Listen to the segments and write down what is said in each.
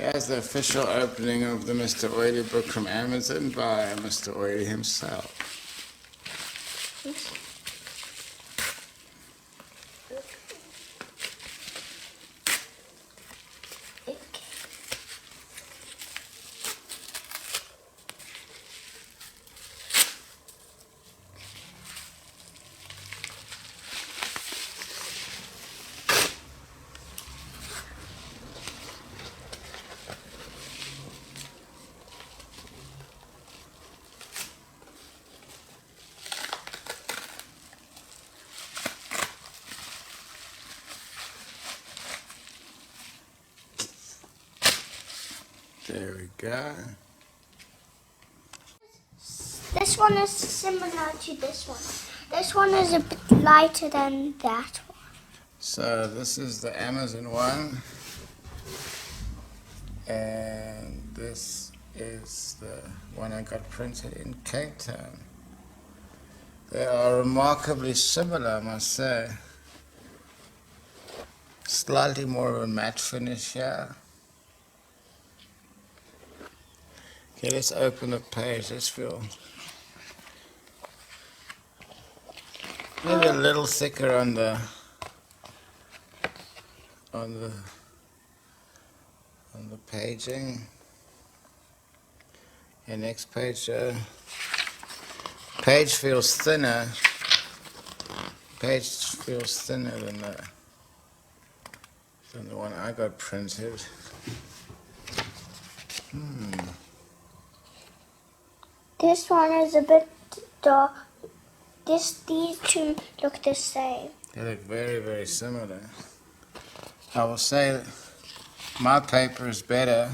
Here's the official opening of the Mr. Oily book from Amazon by Mr. Oily himself. There we go. This one is similar to this one. This one is a bit lighter than that one. So this is the Amazon one, and this is the one I got printed in Cape Town. They are remarkably similar, I must say. Slightly more of a matte finish here. Okay, let's open the page. Let's feel maybe a little thicker on the paging. Okay, next page. Page feels thinner. Page feels thinner than the one I got printed. This one is a bit dark. These two look the same. They look very, very similar. I will say that my paper is better.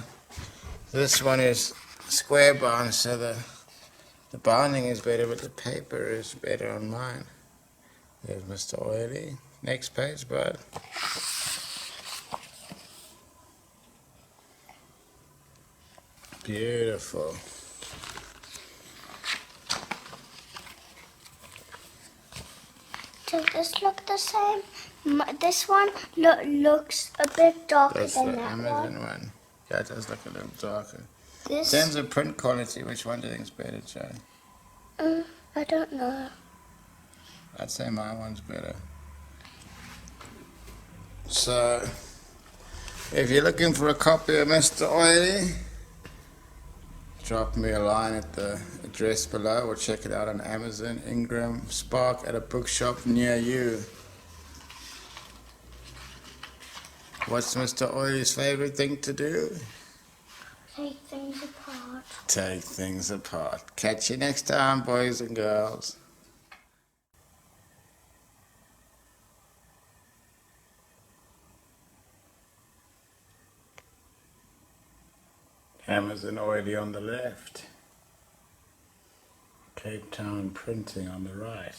This one is square bound, so the binding is better, but the paper is better on mine. There's Mr. Oily. Next page, bud. Beautiful. Does this look the same? This one looks a bit darker That's than the that Amazon one. Yeah, it does look a little darker. In This, terms of print quality, which one do you think is better, Joe? I don't know. I'd say my one's better. So, if you're looking for a copy of Mr. Oily, drop me a line at the address below or check it out on Amazon, Ingram Spark at a bookshop near you. What's Mr. Oily's favorite thing to do? Take things apart. Take things apart. Catch you next time, boys and girls. Amazon Oily on the left. Cape Town Printing on the right.